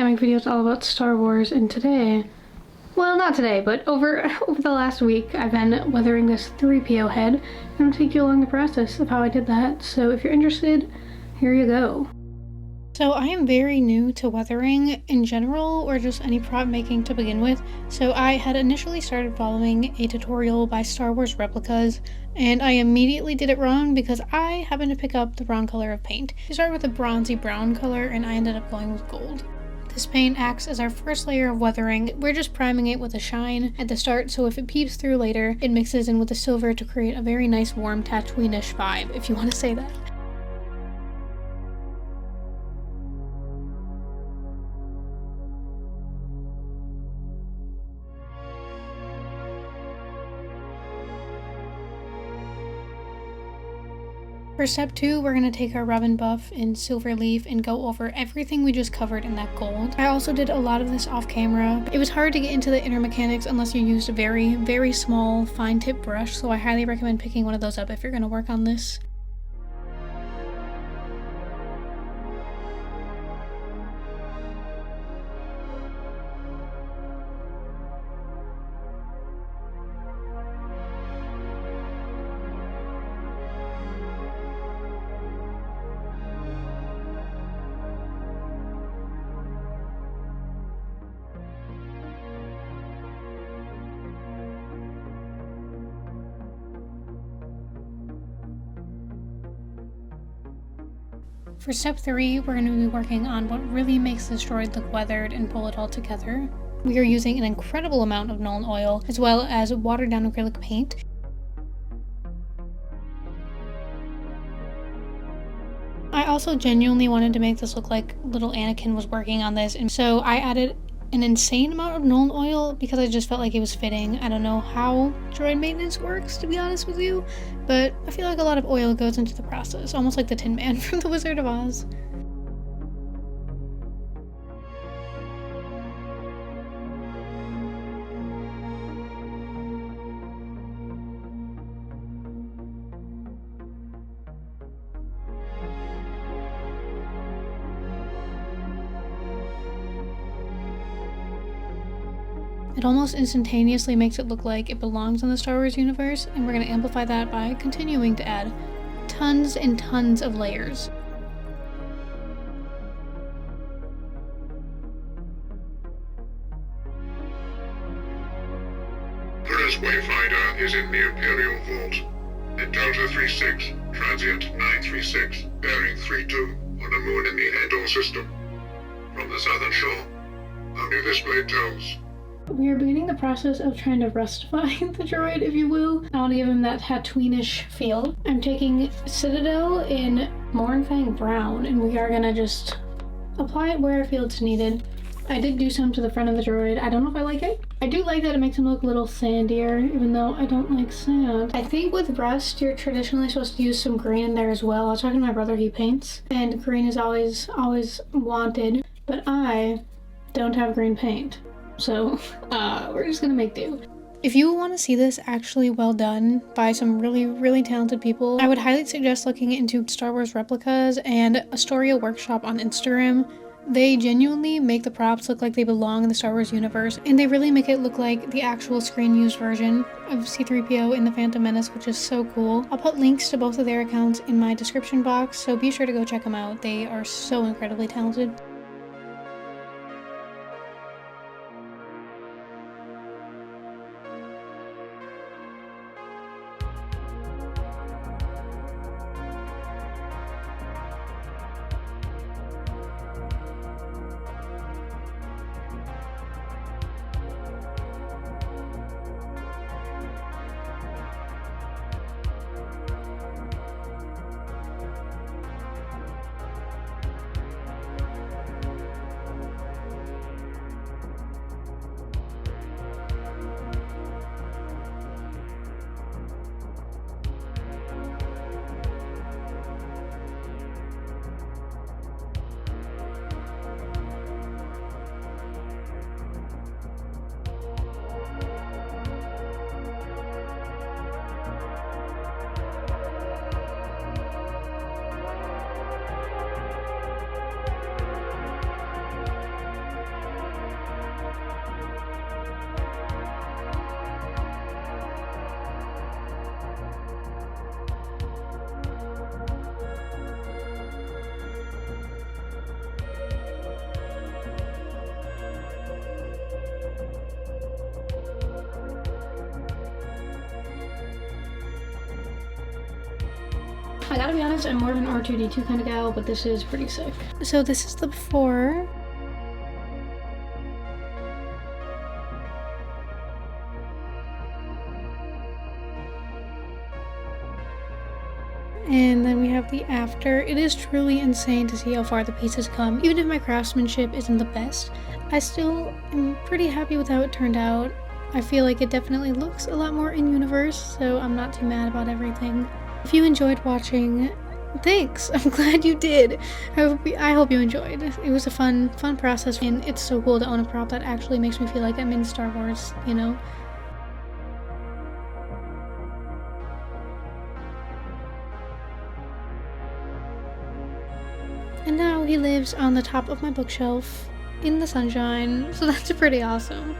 I make videos all about Star Wars, and today, well, not today, but over the last week, I've been weathering this 3PO head, and I'm gonna take you along the process of how I did that. So if you're interested, here you go. So I am very new to weathering in general, or just any prop making to begin with, so I had initially started following a tutorial by Star Wars Replicas, and I immediately did it wrong because I happened to pick up the wrong color of paint. I started with a bronzy brown color, and I ended up going with gold. This paint acts as our first layer of weathering. We're just priming it with a shine at the start, so if it peeps through later, it mixes in with the silver to create a very nice warm Tatooine-ish vibe, if you want to say that. For step 2, we're going to take our Rubin Buff in Silver Leaf and go over everything we just covered in that gold. I also did a lot of this off camera. It was hard to get into the inner mechanics unless you used a very, very small fine tip brush, so I highly recommend picking one of those up if you're going to work on this. For step 3, we're going to be working on what really makes this droid look weathered and pull it all together. We are using an incredible amount of Nuln Oil, as well as watered down acrylic paint. I also genuinely wanted to make this look like little Anakin was working on this, and so I added an insane amount of Nuln Oil because I just felt like it was fitting. I don't know how droid maintenance works, to be honest with you, but I feel like a lot of oil goes into the process, almost like the Tin Man from The Wizard of Oz. It almost instantaneously makes it look like it belongs in the Star Wars universe, and we're going to amplify that by continuing to add tons and tons of layers. First Wayfinder is in the Imperial Vault. At Delta 36, transient 936, bearing 32, on a moon in the Endor system. From the southern shore, only this blade tells. We are beginning the process of trying to rustify the droid, if you will. I want to give him that Tatooine-ish feel. I'm taking Citadel in Mournfang Brown, and we are gonna just apply it where I feel it's needed. I did do some to the front of the droid. I don't know if I like it. I do like that it makes him look a little sandier, even though I don't like sand. I think with rust, you're traditionally supposed to use some green in there as well. I was talking to my brother, he paints, and green is always wanted, but I don't have green paint. So, we're just gonna make do. If you want to see this actually well done by some really, really talented people, I would highly suggest looking into Star Wars Replicas and Astoria Workshop on Instagram. They genuinely make the props look like they belong in the Star Wars universe, and they really make it look like the actual screen-used version of C-3PO in the Phantom Menace, which is so cool. I'll put links to both of their accounts in my description box, so be sure to go check them out. They are so incredibly talented. I gotta be honest, I'm more of an R2-D2 kind of gal, but this is pretty sick. So this is the before. And then we have the after. It is truly insane to see how far the pieces come. Even if my craftsmanship isn't the best, I still am pretty happy with how it turned out. I feel like it definitely looks a lot more in universe, so I'm not too mad about everything. If you enjoyed watching, thanks! I'm glad you did! I hope you enjoyed. It was a fun process, and it's so cool to own a prop that actually makes me feel like I'm in Star Wars, you know? And now he lives on the top of my bookshelf in the sunshine, so that's pretty awesome.